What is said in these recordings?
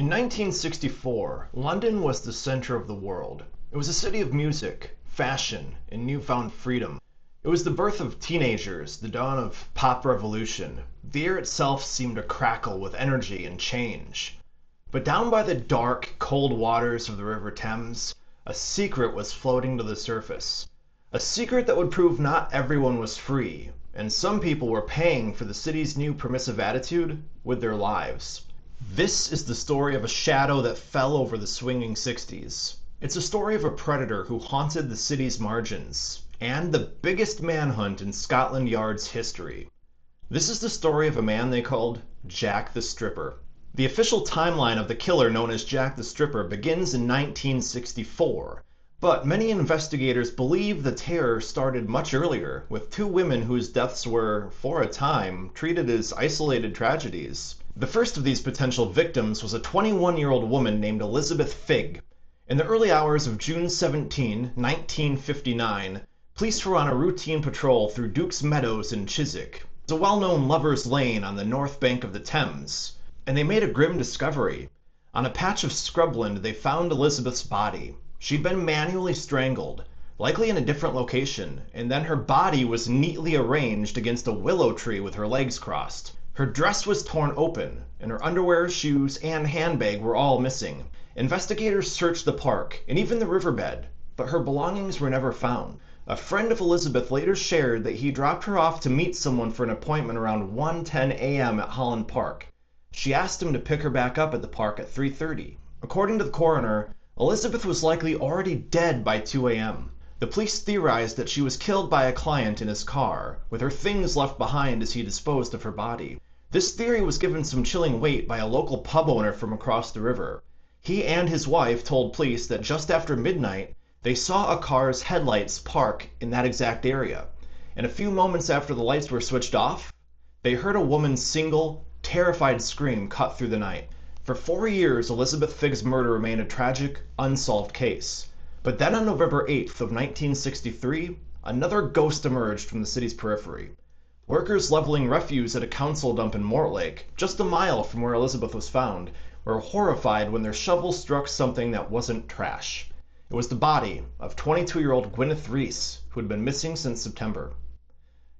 In 1964, London was the center of the world. It was a city of music, fashion, and newfound freedom. It was the birth of teenagers, the dawn of pop revolution. The air itself seemed to crackle with energy and change. But down by the dark, cold waters of the River Thames, a secret was floating to the surface. A secret that would prove not everyone was free, and some people were paying for the city's new permissive attitude with their lives. This is the story of a shadow that fell over the swinging 60s. It's a story of a predator who haunted the city's margins, and the biggest manhunt in Scotland Yard's history. This is the story of a man they called Jack the Stripper. The official timeline of the killer known as Jack the Stripper begins in 1964, but many investigators believe the terror started much earlier, with two women whose deaths were, for a time, treated as isolated tragedies. The first of these potential victims was a 21-year-old woman named Elizabeth Figg. In the early hours of June 17, 1959, police were on a routine patrol through Duke's Meadows in Chiswick. It's a well-known lover's lane on the north bank of the Thames, and they made a grim discovery. On a patch of scrubland, they found Elizabeth's body. She'd been manually strangled, likely in a different location, and then her body was neatly arranged against a willow tree with her legs crossed. Her dress was torn open, and her underwear, shoes, and handbag were all missing. Investigators searched the park, and even the riverbed, but her belongings were never found. A friend of Elizabeth later shared that he dropped her off to meet someone for an appointment around 1:10 a.m. at Holland Park. She asked him to pick her back up at the park at 3:30. According to the coroner, Elizabeth was likely already dead by 2 a.m. The police theorized that she was killed by a client in his car, with her things left behind as he disposed of her body. This theory was given some chilling weight by a local pub owner from across the river. He and his wife told police that just after midnight, they saw a car's headlights park in that exact area. And a few moments after the lights were switched off, they heard a woman's single, terrified scream cut through the night. For 4 years, Elizabeth Figg's murder remained a tragic, unsolved case. But then on November 8th of 1963, another ghost emerged from the city's periphery. Workers leveling refuse at a council dump in Mortlake, just a mile from where Elizabeth was found, were horrified when their shovel struck something that wasn't trash. It was the body of 22-year-old Gwyneth Reese, who had been missing since September.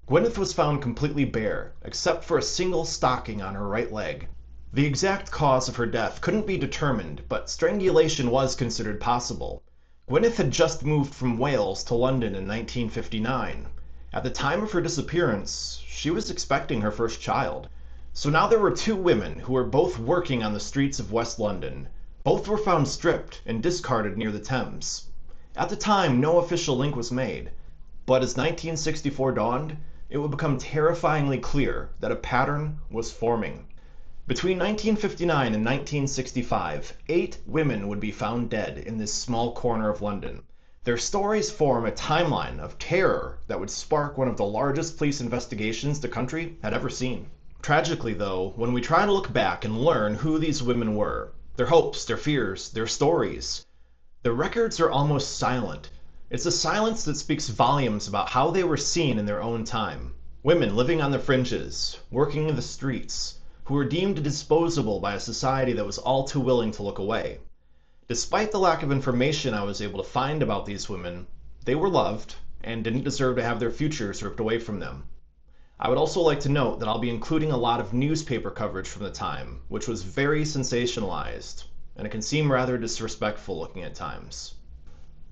Gwyneth was found completely bare, except for a single stocking on her right leg. The exact cause of her death couldn't be determined, but strangulation was considered possible. Gwyneth had just moved from Wales to London in 1959. At the time of her disappearance, she was expecting her first child. So now there were two women who were both working on the streets of West London. Both were found stripped and discarded near the Thames. At the time, no official link was made. But as 1964 dawned, it would become terrifyingly clear that a pattern was forming. Between 1959 and 1965, 8 women would be found dead in this small corner of London. Their stories form a timeline of terror that would spark one of the largest police investigations the country had ever seen. Tragically, though, when we try to look back and learn who these women were, their hopes, their fears, their stories, the records are almost silent. It's a silence that speaks volumes about how they were seen in their own time. Women living on the fringes, working in the streets, who were deemed disposable by a society that was all too willing to look away. Despite the lack of information I was able to find about these women, they were loved and didn't deserve to have their futures ripped away from them. I would also like to note that I'll be including a lot of newspaper coverage from the time, which was very sensationalized, and it can seem rather disrespectful looking at times.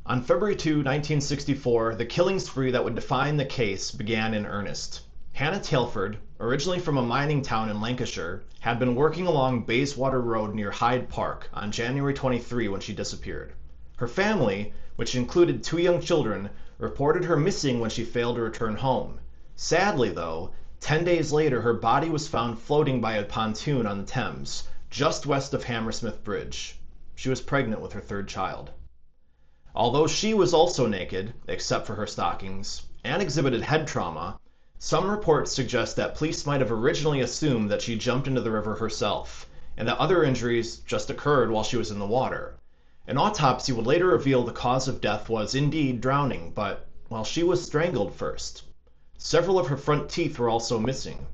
On February 2, 1964, the killing spree that would define the case began in earnest. Hannah Tailford, originally from a mining town in Lancashire, had been working along Bayswater Road near Hyde Park on January 23 when she disappeared. Her family, which included 2 young children, reported her missing when she failed to return home. Sadly, though, 10 days later her body was found floating by a pontoon on the Thames, just west of Hammersmith Bridge. She was pregnant with her 3rd child. Although she was also naked, except for her stockings, and exhibited head trauma, some reports suggest that police might have originally assumed that she jumped into the river herself, and that other injuries just occurred while she was in the water. An autopsy would later reveal the cause of death was indeed drowning, but, well, she was strangled first. Several of her front teeth were also missing,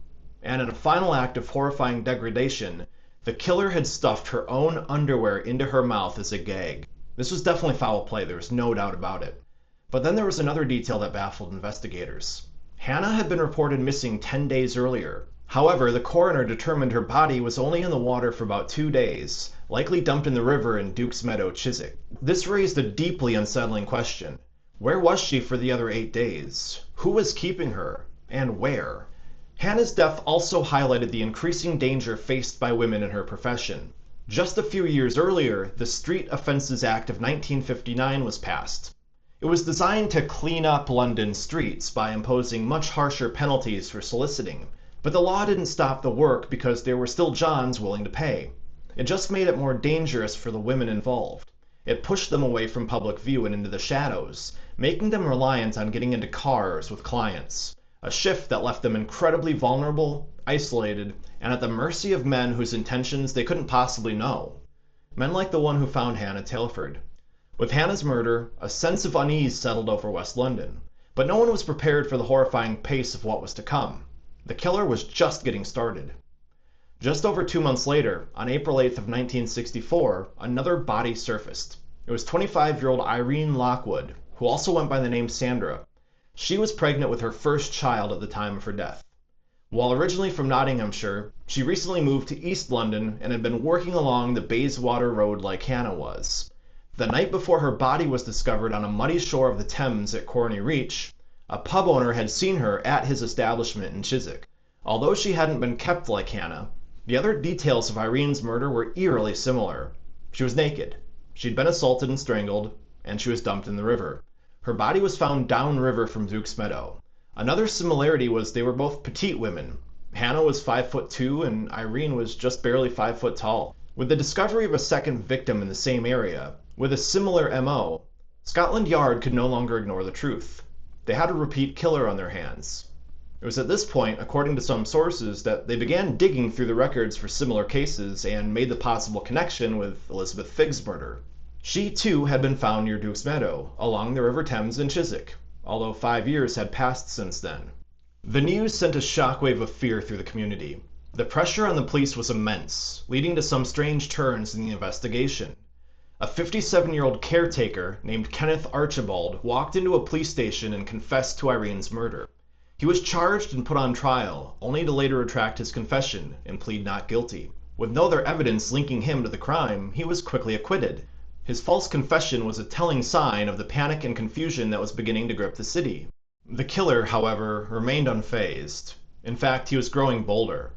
and in a final act of horrifying degradation, The killer had stuffed her own underwear into her mouth as a gag. This was definitely foul play, there was no doubt about it. But then there was another detail that baffled investigators. Hannah had been reported missing 10 days earlier. However, the coroner determined her body was only in the water for about 2 days, likely dumped in the river in Duke's Meadow, Chiswick. This raised a deeply unsettling question. Where was she for the other 8 days? Who was keeping her? And where? Hannah's death also highlighted the increasing danger faced by women in her profession. Just a few years earlier, the Street Offences Act of 1959 was passed. It was designed to clean up London streets by imposing much harsher penalties for soliciting. But the law didn't stop the work because there were still Johns willing to pay. It just made it more dangerous for the women involved. It pushed them away from public view and into the shadows, making them reliant on getting into cars with clients. A shift that left them incredibly vulnerable, isolated, and at the mercy of men whose intentions they couldn't possibly know. Men like the one who found Hannah Tailford. With Hannah's murder, a sense of unease settled over West London, but no one was prepared for the horrifying pace of what was to come. The killer was just getting started. Just over 2 months later, on April 8th of 1964, another body surfaced. It was 25-year-old Irene Lockwood, who also went by the name Sandra. She was pregnant with her first child at the time of her death. While originally from Nottinghamshire, she recently moved to East London and had been working along the Bayswater Road like Hannah was. The night before her body was discovered on a muddy shore of the Thames at Corney Reach, a pub owner had seen her at his establishment in Chiswick. Although she hadn't been kept like Hannah, the other details of Irene's murder were eerily similar. She was naked, she'd been assaulted and strangled, and she was dumped in the river. Her body was found downriver from Duke's Meadow. Another similarity was they were both petite women. Hannah was 5'2" and Irene was just barely 5 foot tall. With the discovery of a second victim in the same area, with a similar MO, Scotland Yard could no longer ignore the truth. They had a repeat killer on their hands. It was at this point, according to some sources, that they began digging through the records for similar cases and made the possible connection with Elizabeth Figg's murder. She too had been found near Duke's Meadow, along the River Thames in Chiswick, although 5 years had passed since then. The news sent a shockwave of fear through the community. The pressure on the police was immense, leading to some strange turns in the investigation. A 57-year-old caretaker named Kenneth Archibald walked into a police station and confessed to Irene's murder. He was charged and put on trial, only to later retract his confession and plead not guilty. With no other evidence linking him to the crime, he was quickly acquitted. His false confession was a telling sign of the panic and confusion that was beginning to grip the city. The killer, however, remained unfazed. In fact, he was growing bolder.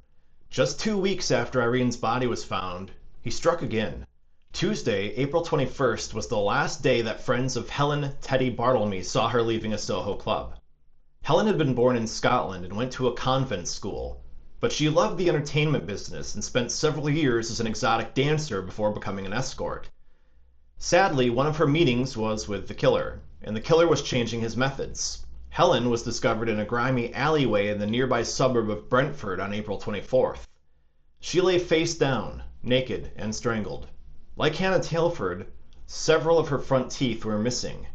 Just 2 weeks after Irene's body was found, he struck again. Tuesday, April 21st, was the last day that friends of Helen Teddy Bartlemy saw her leaving a Soho club. Helen had been born in Scotland and went to a convent school, but she loved the entertainment business and spent several years as an exotic dancer before becoming an escort. Sadly, one of her meetings was with the killer, and the killer was changing his methods. Helen was discovered in a grimy alleyway in the nearby suburb of Brentford on April 24th. She lay face down, naked and strangled. Like Hannah Tailford, several of her front teeth were missing.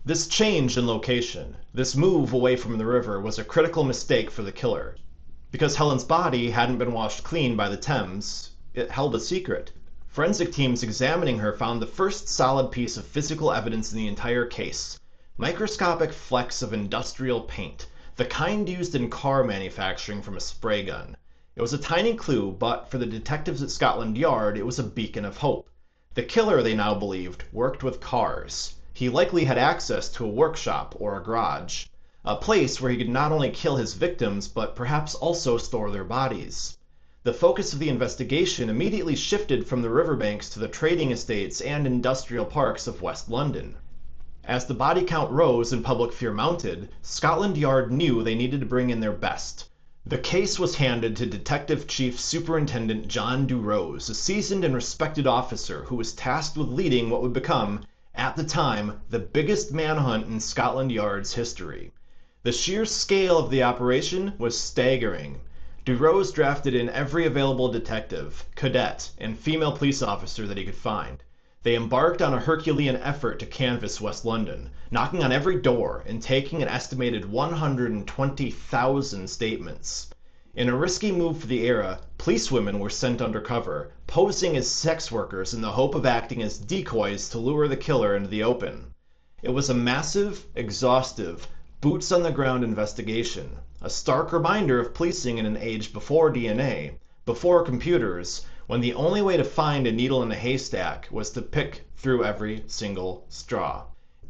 This change in location, this move away from the river, was a critical mistake for the killer. Because Helen's body hadn't been washed clean by the Thames, it held a secret. Forensic teams examining her found the first solid piece of physical evidence in the entire case. Microscopic flecks of industrial paint, the kind used in car manufacturing from a spray gun. It was a tiny clue, but for the detectives at Scotland Yard, it was a beacon of hope. The killer, they now believed, worked with cars. He likely had access to a workshop or a garage, a place where he could not only kill his victims, but perhaps also store their bodies. The focus of the investigation immediately shifted from the riverbanks to the trading estates and industrial parks of West London. As the body count rose and public fear mounted, Scotland Yard knew they needed to bring in their best. The case was handed to Detective Chief Superintendent John Durose, a seasoned and respected officer who was tasked with leading what would become, at the time, the biggest manhunt in Scotland Yard's history. The sheer scale of the operation was staggering. Durose drafted in every available detective, cadet, and female police officer that he could find. They embarked on a Herculean effort to canvass West London, knocking on every door and taking an estimated 120,000 statements. In a risky move for the era, policewomen were sent undercover, posing as sex workers in the hope of acting as decoys to lure the killer into the open. It was a massive, exhaustive, boots-on-the-ground investigation, a stark reminder of policing in an age before DNA, before computers, when the only way to find a needle in a haystack was to pick through every single straw.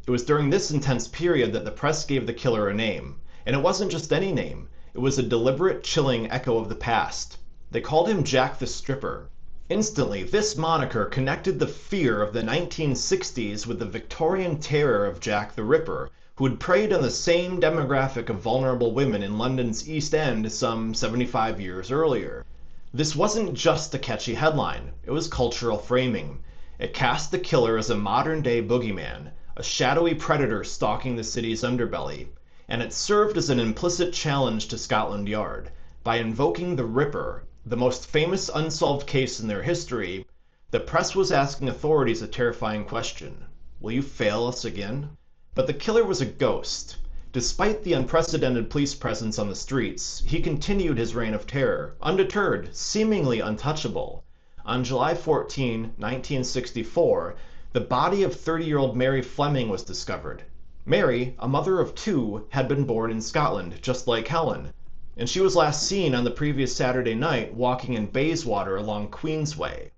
It was during this intense period that the press gave the killer a name, and it wasn't just any name. It was a deliberate, chilling echo of the past. They called him Jack the Stripper. Instantly, this moniker connected the fear of the 1960s with the Victorian terror of Jack the Ripper, who had preyed on the same demographic of vulnerable women in London's East End some 75 years earlier. This wasn't just a catchy headline, it was cultural framing. It cast the killer as a modern-day boogeyman, a shadowy predator stalking the city's underbelly, and it served as an implicit challenge to Scotland Yard. By invoking the Ripper, the most famous unsolved case in their history, the press was asking authorities a terrifying question. Will you fail us again? But the killer was a ghost. Despite the unprecedented police presence on the streets, he continued his reign of terror, undeterred, seemingly untouchable. On July 14, 1964, the body of 30-year-old Mary Fleming was discovered. Mary, a mother of two, had been born in Scotland, just like Helen, and she was last seen on the previous Saturday night walking in Bayswater along Queensway.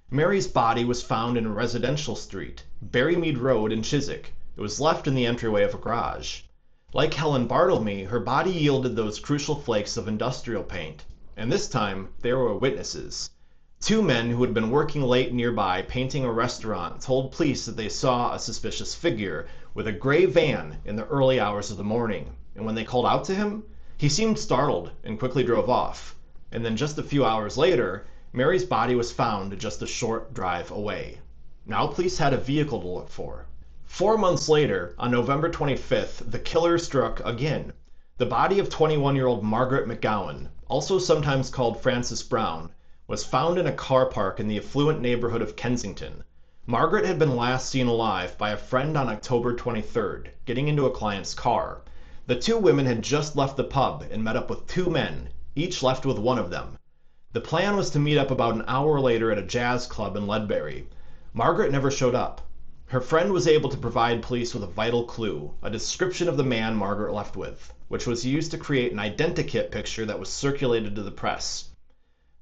Mary's body was found in a residential street, Berrymead Road in Chiswick. It was left in the entryway of a garage. Like Helen Bartlemy, her body yielded those crucial flakes of industrial paint, and this time there were witnesses. Two men who had been working late nearby painting a restaurant told police that they saw a suspicious figure with a gray van in the early hours of the morning, and when they called out to him, he seemed startled and quickly drove off. And then just a few hours later, Mary's body was found just a short drive away. Now police had a vehicle to look for. 4 months later, on November 25th, the killer struck again. The body of 21-year-old Margaret McGowan, also sometimes called Frances Brown, was found in a car park in the affluent neighborhood of Kensington. Margaret had been last seen alive by a friend on October 23rd, getting into a client's car. The two women had just left the pub and met up with two men, each left with one of them. The plan was to meet up about an hour later at a jazz club in Ledbury. Margaret never showed up. Her friend was able to provide police with a vital clue, a description of the man Margaret left with, which was used to create an identikit picture that was circulated to the press.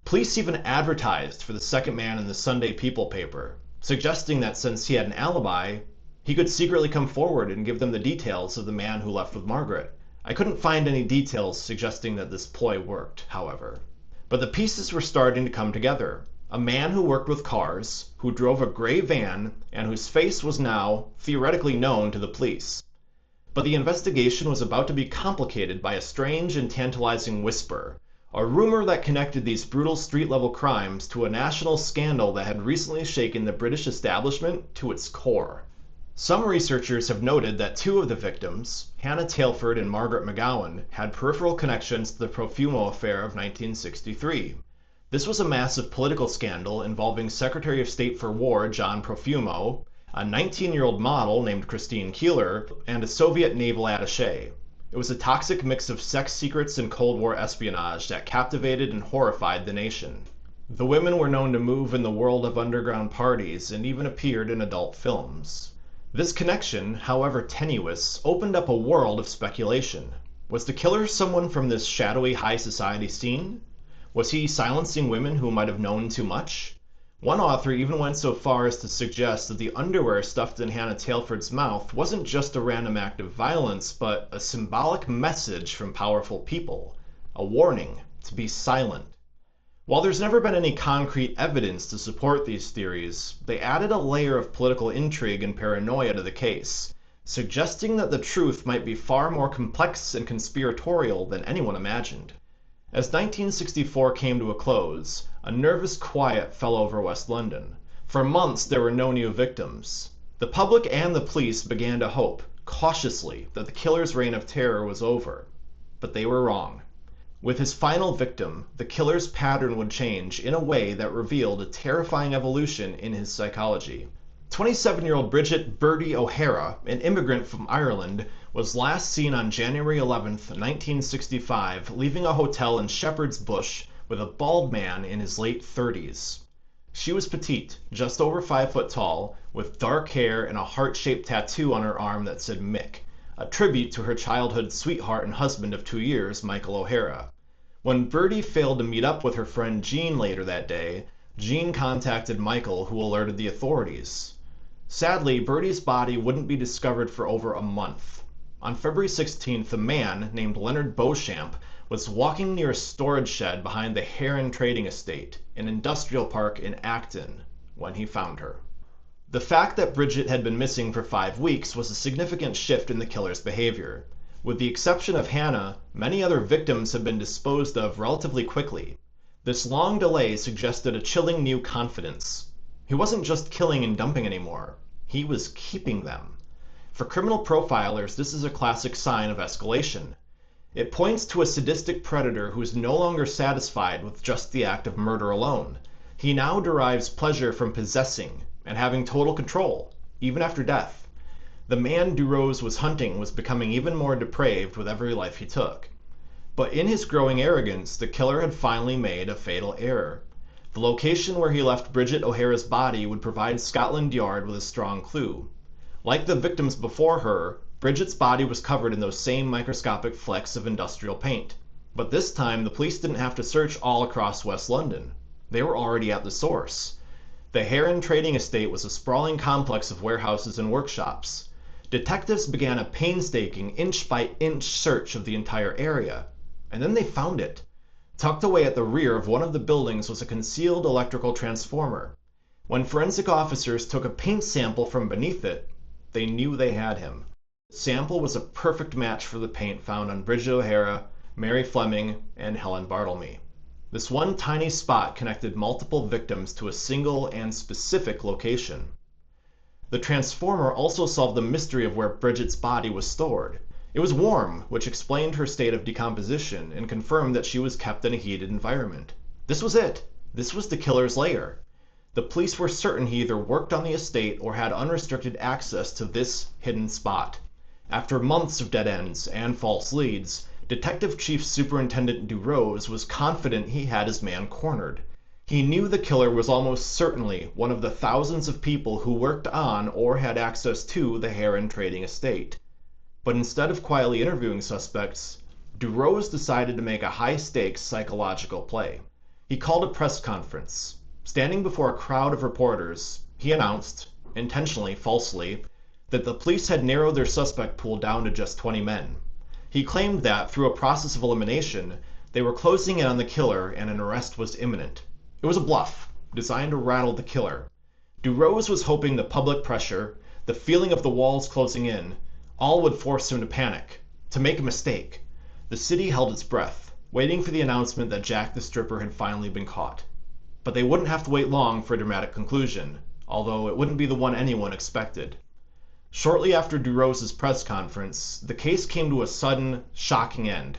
Police even advertised for the second man in the Sunday People paper, suggesting that since he had an alibi, he could secretly come forward and give them the details of the man who left with Margaret. I couldn't find any details suggesting that this ploy worked, however. But the pieces were starting to come together. A man who worked with cars, who drove a gray van, and whose face was now theoretically known to the police. But the investigation was about to be complicated by a strange and tantalizing whisper, a rumor that connected these brutal street-level crimes to a national scandal that had recently shaken the British establishment to its core. Some researchers have noted that two of the victims, Hannah Tailford and Margaret McGowan, had peripheral connections to the Profumo affair of 1963. This was a massive political scandal involving Secretary of State for War John Profumo, a 19-year-old model named Christine Keeler, and a Soviet naval attaché. It was a toxic mix of sex secrets and Cold War espionage that captivated and horrified the nation. The women were known to move in the world of underground parties and even appeared in adult films. This connection, however tenuous, opened up a world of speculation. Was the killer someone from this shadowy high society scene? Was he silencing women who might have known too much? One author even went so far as to suggest that the underwear stuffed in Hannah Tailford's mouth wasn't just a random act of violence, but a symbolic message from powerful people. A warning to be silent. While there's never been any concrete evidence to support these theories, they added a layer of political intrigue and paranoia to the case, suggesting that the truth might be far more complex and conspiratorial than anyone imagined. As 1964 came to a close, a nervous quiet fell over West London. For months there were no new victims. The public and the police began to hope, cautiously, that the killer's reign of terror was over. But they were wrong. With his final victim, the killer's pattern would change in a way that revealed a terrifying evolution in his psychology. 27-year-old Bridget "Bertie" O'Hara, an immigrant from Ireland, was last seen on January 11, 1965, leaving a hotel in Shepherd's Bush with a bald man in his late 30s. She was petite, just over 5 foot tall, with dark hair and a heart-shaped tattoo on her arm that said Mick, a tribute to her childhood sweetheart and husband of 2 years, Michael O'Hara. When Bertie failed to meet up with her friend Jean later that day, Jean contacted Michael, who alerted the authorities. Sadly, Bertie's body wouldn't be discovered for over a month. On February 16th, a man named Leonard Beauchamp was walking near a storage shed behind the Heron Trading Estate, an industrial park in Acton, when he found her. The fact that Bridget had been missing for 5 weeks was a significant shift in the killer's behavior. With the exception of Hannah, many other victims had been disposed of relatively quickly. This long delay suggested a chilling new confidence. He wasn't just killing and dumping anymore. He was keeping them. For criminal profilers, this is a classic sign of escalation. It points to a sadistic predator who is no longer satisfied with just the act of murder alone. He now derives pleasure from possessing and having total control, even after death. The man Duroz was hunting was becoming even more depraved with every life he took. But in his growing arrogance, the killer had finally made a fatal error. The location where he left Bridget O'Hara's body would provide Scotland Yard with a strong clue. Like the victims before her, Bridget's body was covered in those same microscopic flecks of industrial paint. But this time, the police didn't have to search all across West London. They were already at the source. The Heron Trading Estate was a sprawling complex of warehouses and workshops. Detectives began a painstaking inch-by-inch search of the entire area. And then they found it. Tucked away at the rear of one of the buildings was a concealed electrical transformer. When forensic officers took a paint sample from beneath it, they knew they had him. The sample was a perfect match for the paint found on Bridget O'Hara, Mary Fleming, and Helen Bartlemy. This one tiny spot connected multiple victims to a single and specific location. The transformer also solved the mystery of where Bridget's body was stored. It was warm, which explained her state of decomposition and confirmed that she was kept in a heated environment. This was it. This was the killer's lair. The police were certain he either worked on the estate or had unrestricted access to this hidden spot. After months of dead ends and false leads, Detective Chief Superintendent Duroz was confident he had his man cornered. He knew the killer was almost certainly one of the thousands of people who worked on or had access to the Heron Trading Estate. But instead of quietly interviewing suspects, Duroz decided to make a high-stakes psychological play. He called a press conference. Standing before a crowd of reporters, he announced, intentionally falsely, that the police had narrowed their suspect pool down to just 20 men. He claimed that, through a process of elimination, they were closing in on the killer and an arrest was imminent. It was a bluff, designed to rattle the killer. Duroz was hoping the public pressure, the feeling of the walls closing in, all would force him to panic, to make a mistake. The city held its breath, waiting for the announcement that Jack the Stripper had finally been caught. But they wouldn't have to wait long for a dramatic conclusion, although it wouldn't be the one anyone expected. Shortly after Duroz's press conference, the case came to a sudden, shocking end.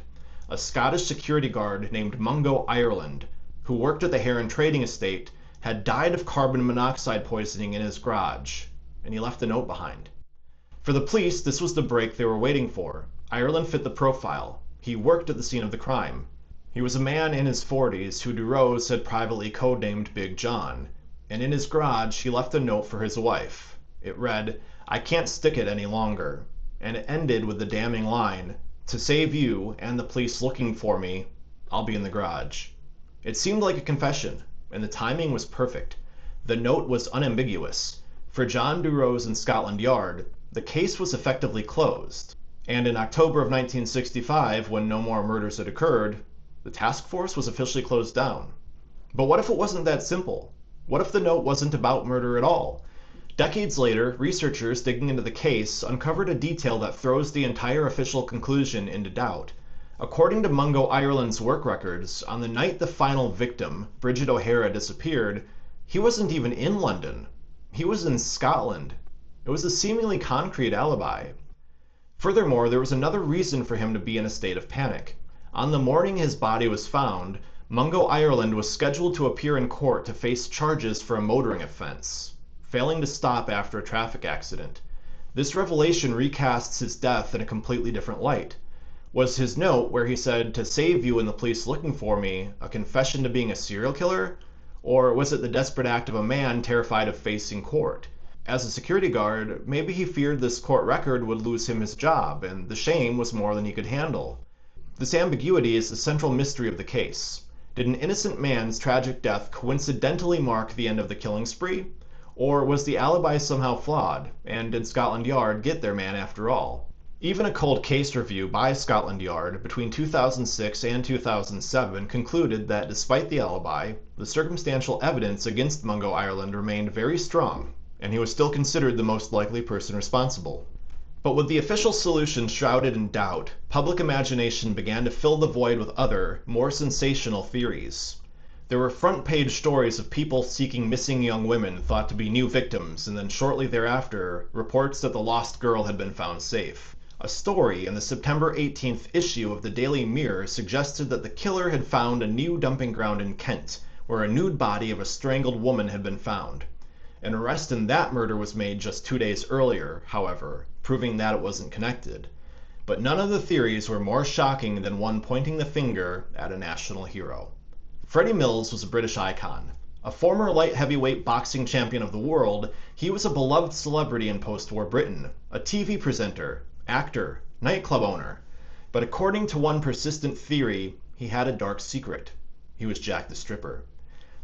A Scottish security guard named Mungo Ireland, who worked at the Heron Trading Estate, had died of carbon monoxide poisoning in his garage, and he left a note behind. For the police, this was the break they were waiting for. Ireland fit the profile. He worked at the scene of the crime. He was a man in his 40s who Duroz had privately codenamed Big John, and in his garage he left a note for his wife. It read, "I can't stick it any longer," and it ended with the damning line, "To save you and the police looking for me, I'll be in the garage." It seemed like a confession, and the timing was perfect. The note was unambiguous. For John Duroz and Scotland Yard, the case was effectively closed. And in October of 1965, when no more murders had occurred, the task force was officially closed down. But what if it wasn't that simple? What if the note wasn't about murder at all? Decades later, researchers digging into the case uncovered a detail that throws the entire official conclusion into doubt. According to Mungo Ireland's work records, on the night the final victim, Bridget O'Hara, disappeared, he wasn't even in London. He was in Scotland. It was a seemingly concrete alibi. Furthermore, there was another reason for him to be in a state of panic. On the morning his body was found, Mungo Ireland was scheduled to appear in court to face charges for a motoring offense. failing to stop after a traffic accident. This revelation recasts his death in a completely different light. Was his note, where he said, "To save you and the police looking for me," a confession to being a serial killer? Or was it the desperate act of a man terrified of facing court? As a security guard, maybe he feared this court record would lose him his job, and the shame was more than he could handle. This ambiguity is the central mystery of the case. Did an innocent man's tragic death coincidentally mark the end of the killing spree? Or was the alibi somehow flawed, and did Scotland Yard get their man after all? Even a cold case review by Scotland Yard between 2006 and 2007 concluded that despite the alibi, the circumstantial evidence against Mungo Ireland remained very strong, and he was still considered the most likely person responsible. But with the official solution shrouded in doubt, public imagination began to fill the void with other, more sensational theories. There were front-page stories of people seeking missing young women thought to be new victims, and then shortly thereafter, reports that the lost girl had been found safe. A story in the September 18th issue of the Daily Mirror suggested that the killer had found a new dumping ground in Kent, where a nude body of a strangled woman had been found. An arrest in that murder was made just 2 days earlier, however, proving that it wasn't connected. But none of the theories were more shocking than one pointing the finger at a national hero. Freddie Mills was a British icon. A former light heavyweight boxing champion of the world, he was a beloved celebrity in post-war Britain, a TV presenter, actor, nightclub owner. But according to one persistent theory, he had a dark secret. He was Jack the Stripper.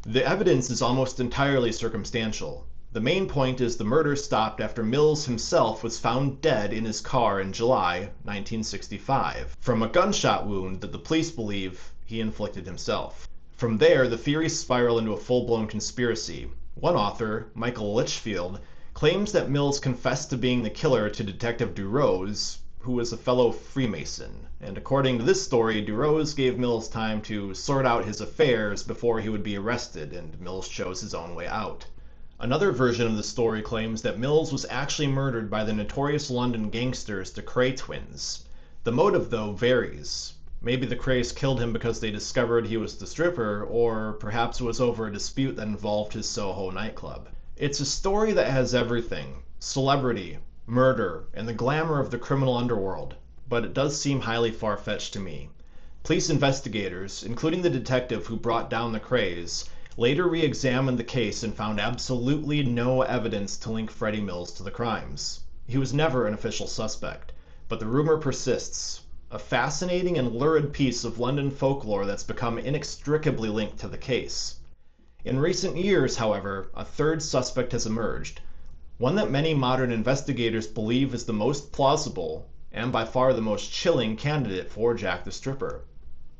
The evidence is almost entirely circumstantial. The main point is the murder stopped after Mills himself was found dead in his car in July 1965 from a gunshot wound that the police believe he inflicted himself. From there, the theories spiral into a full-blown conspiracy. One author, Michael Litchfield, claims that Mills confessed to being the killer to Detective Duroz, who was a fellow Freemason. And according to this story, Duroz gave Mills time to sort out his affairs before he would be arrested, and Mills chose his own way out. Another version of the story claims that Mills was actually murdered by the notorious London gangsters, the Kray twins. The motive, though, varies. Maybe the Krays killed him because they discovered he was the stripper, or perhaps it was over a dispute that involved his Soho nightclub. It's a story that has everything: celebrity, murder, and the glamour of the criminal underworld, but it does seem highly far-fetched to me. Police investigators, including the detective who brought down the Krays, later re-examined the case and found absolutely no evidence to link Freddie Mills to the crimes. He was never an official suspect, but the rumor persists. A fascinating and lurid piece of London folklore that's become inextricably linked to the case. In recent years, however, a third suspect has emerged, one that many modern investigators believe is the most plausible, and by far the most chilling candidate for Jack the Stripper.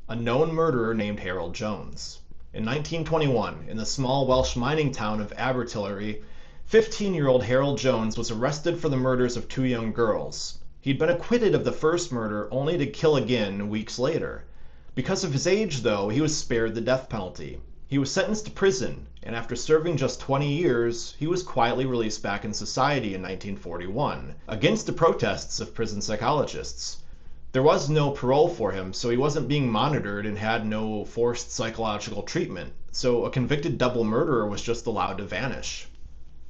A known murderer named Harold Jones. In 1921, in the small Welsh mining town of Abertillery, 15-year-old Harold Jones was arrested for the murders of 2 young girls. He'd been acquitted of the first murder only to kill again weeks later. Because of his age, though, he was spared the death penalty. He was sentenced to prison, and after serving just 20 years, he was quietly released back in society in 1941, against the protests of prison psychologists. There was no parole for him, so he wasn't being monitored and had no forced psychological treatment, so a convicted double murderer was just allowed to vanish.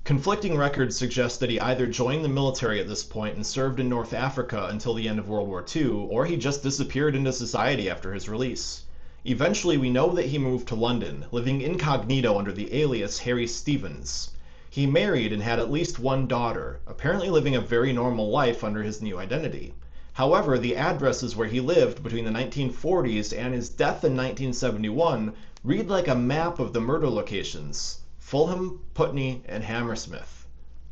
Conflicting records suggest that he either joined the military at this point and served in North Africa until the end of World War II, or he just disappeared into society after his release. Eventually, we know that he moved to London, living incognito under the alias Harry Stevens. He married and had at least one daughter, apparently living a very normal life under his new identity. However, the addresses where he lived between the 1940s and his death in 1971 read like a map of the murder locations: Fulham, Putney, and Hammersmith.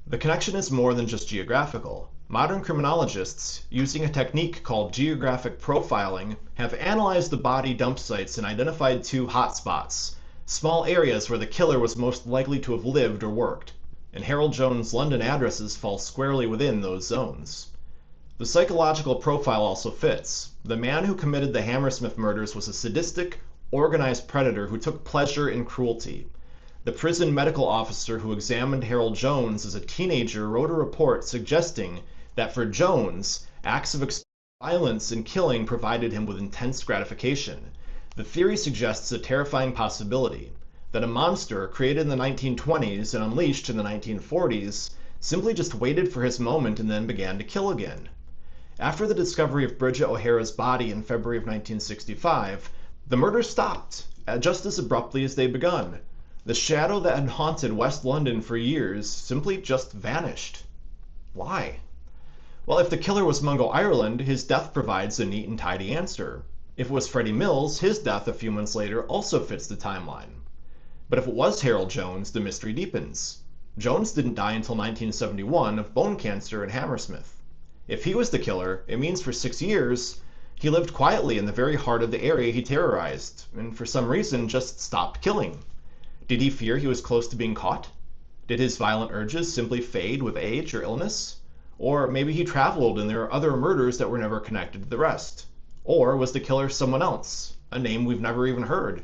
The connection is more than just geographical. Modern criminologists, using a technique called geographic profiling, have analyzed the body dump sites and identified 2 hotspots, small areas where the killer was most likely to have lived or worked, and Harold Jones' London addresses fall squarely within those zones. The psychological profile also fits. The man who committed the Hammersmith murders was a sadistic, organized predator who took pleasure in cruelty. The prison medical officer who examined Harold Jones as a teenager wrote a report suggesting that for Jones, acts of extreme violence and killing provided him with intense gratification. The theory suggests a terrifying possibility. that a monster created in the 1920s and unleashed in the 1940s simply just waited for his moment and then began to kill again. After the discovery of Bridget O'Hara's body in February of 1965, the murders stopped, just as abruptly as they'd begun. The shadow that had haunted West London for years simply just vanished. Why? Well, if the killer was Mungo Ireland, his death provides a neat and tidy answer. If it was Freddie Mills, his death a few months later also fits the timeline. But if it was Harold Jones, the mystery deepens. Jones didn't die until 1971 of bone cancer in Hammersmith. If he was the killer, it means for 6 years, he lived quietly in the very heart of the area he terrorized, and for some reason just stopped killing. Did he fear he was close to being caught? Did his violent urges simply fade with age or illness? Or maybe he traveled and there are other murders that were never connected to the rest. Or was the killer someone else, a name we've never even heard?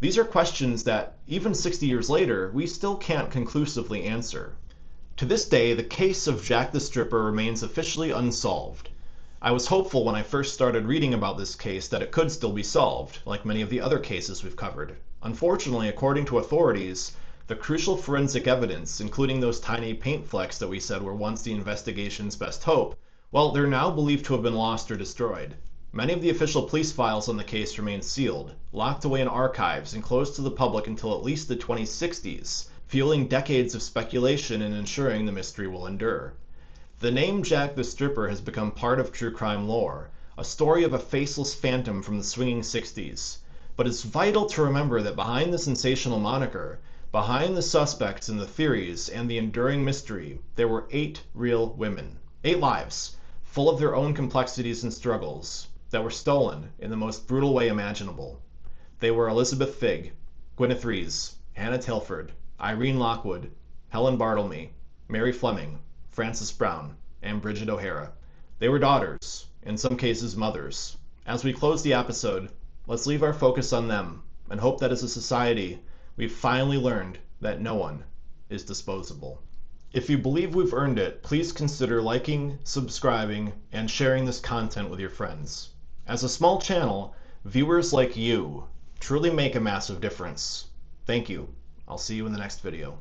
These are questions that, even 60 years later, we still can't conclusively answer. To this day, the case of Jack the Stripper remains officially unsolved. I was hopeful when I first started reading about this case that it could still be solved, like many of the other cases we've covered. Unfortunately, according to authorities, the crucial forensic evidence, including those tiny paint flecks that we said were once the investigation's best hope, well, they're now believed to have been lost or destroyed. Many of the official police files on the case remain sealed, locked away in archives, and closed to the public until at least the 2060s, fueling decades of speculation and ensuring the mystery will endure. The name Jack the Stripper has become part of true crime lore, a story of a faceless phantom from the swinging 60s. But it's vital to remember that behind the sensational moniker, behind the suspects and the theories and the enduring mystery, there were 8 real women. 8 lives, full of their own complexities and struggles, that were stolen in the most brutal way imaginable. They were Elizabeth Figg, Gwyneth Rees, Hannah Tilford, Irene Lockwood, Helen Bartlemy, Mary Fleming, Frances Brown, and Bridget O'Hara. They were daughters, in some cases mothers. As we close the episode, let's leave our focus on them and hope that as a society, we've finally learned that no one is disposable. If you believe we've earned it, please consider liking, subscribing, and sharing this content with your friends. As a small channel, viewers like you truly make a massive difference. Thank you. I'll see you in the next video.